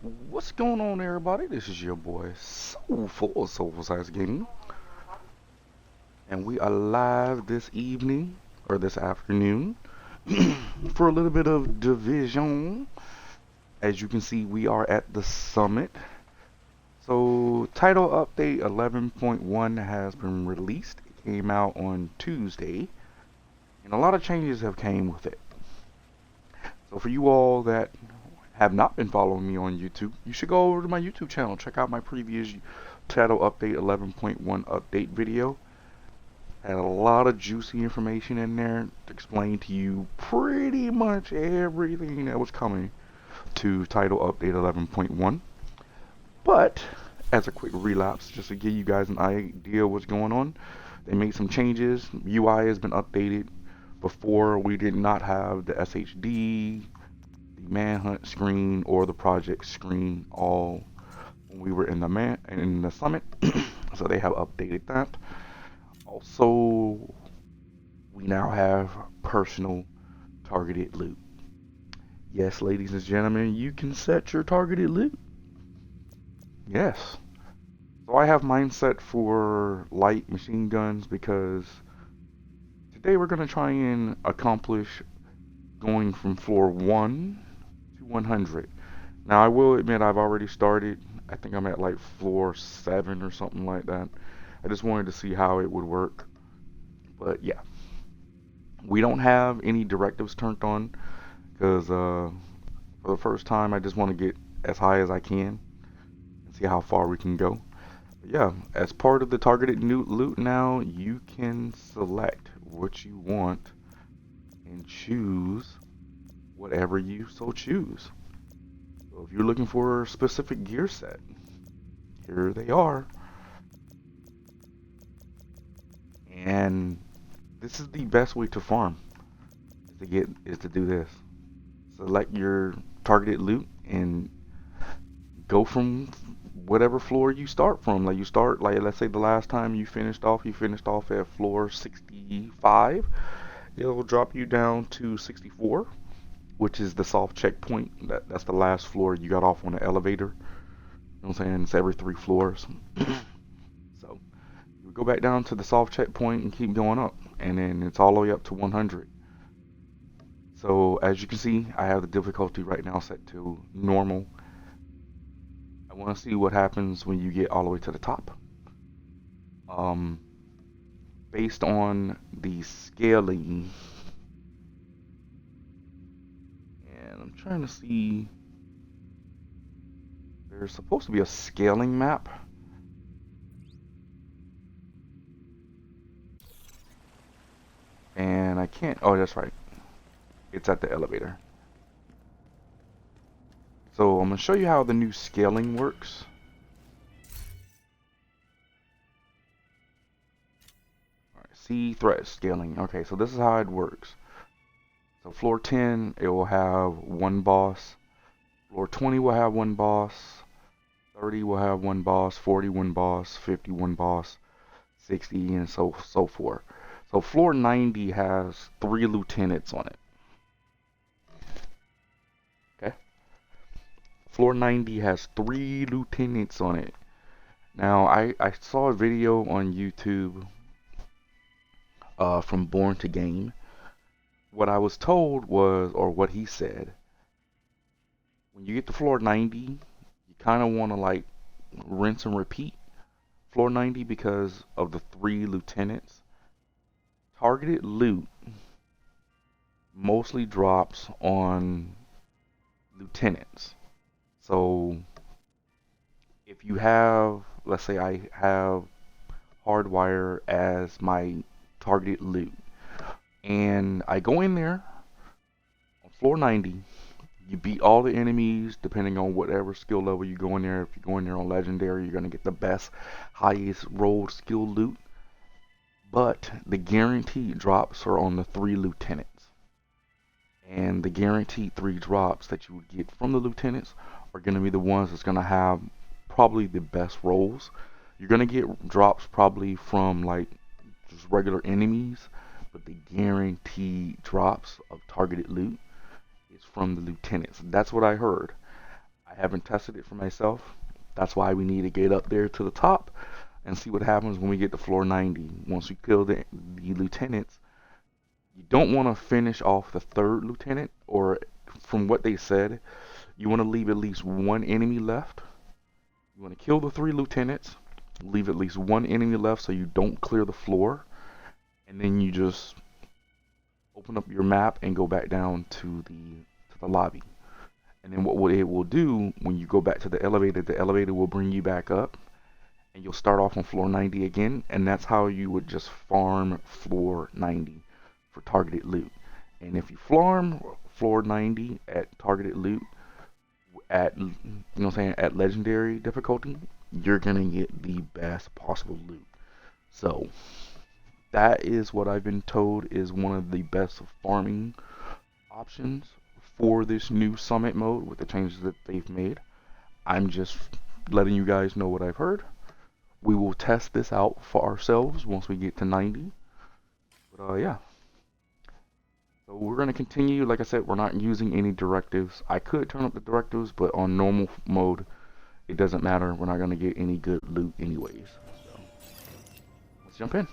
What's going on, everybody? This is your boy Soulful of SoulfulSax Gaming, and we are live this evening or this afternoon for a little bit of division. As you can see, we are at the summit. So, title update 11.1 has been released. It came out on Tuesday, and a lot of changes have came with it. So, for you all that have not been following me on YouTube, you should go over to my YouTube channel. Check out my previous title update 11.1 update video. Had a lot of juicy information in there to explain to you pretty much everything that was coming to title update 11.1. But as a quick relapse, just to give you guys an idea what's going on, they made some changes. UI has been updated. Before, we did not have the SHD, the manhunt screen, or the project screen all when we were in the summit. So they have updated that. Also, we now have personal targeted loot. Yes, ladies and gentlemen, you can set your targeted loot. Yes. So I have mine set for light machine guns because today we're going to try and accomplish going from floor 1 to 100. Now I will admit I've already started. I think I'm at like floor 7 or something like that. I just wanted to see how it would work. But yeah, we don't have any directives turned on because for the first time I just want to get as high as I can and see how far we can go. But yeah, as part of the targeted loot now, you can select what you want and choose whatever you so choose. So if you're looking for a specific gear set, here they are. And this is the best way to farm is to do this. Select your targeted loot and go from whatever floor you start from. Like you start, like let's say the last time you finished off at floor 65. It'll drop you down to 64, which is the soft checkpoint. That's the last floor you got off on the elevator. You know what I'm saying? It's every 3 floors. So you go back down to the soft checkpoint and keep going up, and then it's all the way up to 100. So as you can see, I have the difficulty right now set to normal. I want to see what happens when you get all the way to the top. Based on the scaling, and I'm trying to see, there's supposed to be a scaling map. And I can't, oh that's right, it's at the elevator. So I'm going to show you how the new scaling works. Alright, see threat scaling. Okay, so this is how it works. So floor 10, it will have 1 boss. Floor 20 will have 1 boss. 30 will have 1 boss. 40 1 boss. 50 1 boss. 60 and so forth. So floor 90 has 3 lieutenants on it. Okay. Floor 90 has 3 lieutenants on it. Now, I saw a video on YouTube from Born to Game. What I was told was, or what he said, when you get to floor 90, you kind of want to like rinse and repeat floor 90 because of the 3 lieutenants. Targeted loot mostly drops on lieutenants. So if you have, let's say I have hardwire as my targeted loot, and I go in there on floor 90, you beat all the enemies depending on whatever skill level you go in there. If you go in there on legendary, you're going to get the best, highest rolled skill loot. But the guaranteed drops are on the 3 lieutenants. And the guaranteed 3 drops that you would get from the lieutenants are going to be the ones that's going to have probably the best rolls. You're going to get drops probably from like just regular enemies, but the guaranteed drops of targeted loot is from the lieutenants. That's what I heard. I haven't tested it for myself. That's why we need to get up there to the top and see what happens when we get to floor 90. Once we kill the lieutenants, you don't want to finish off the third lieutenant, or from what they said, you want to leave at least one enemy left. You want to kill the 3 lieutenants, leave at least one enemy left so you don't clear the floor, and then you just open up your map and go back down to the lobby. And then what it will do when you go back to the elevator will bring you back up, and you'll start off on floor 90 again, and that's how you would just farm floor 90 for targeted loot. And if you farm floor 90 at targeted loot at, you know what I'm saying, at legendary difficulty, you're gonna get the best possible loot. So that is what I've been told is one of the best farming options for this new summit mode with the changes that they've made. I'm just letting you guys know what I've heard. We will test this out for ourselves once we get to 90. But yeah. So we're going to continue. Like I said, we're not using any directives. I could turn up the directives, but on normal mode, it doesn't matter. We're not going to get any good loot anyways. So let's jump in.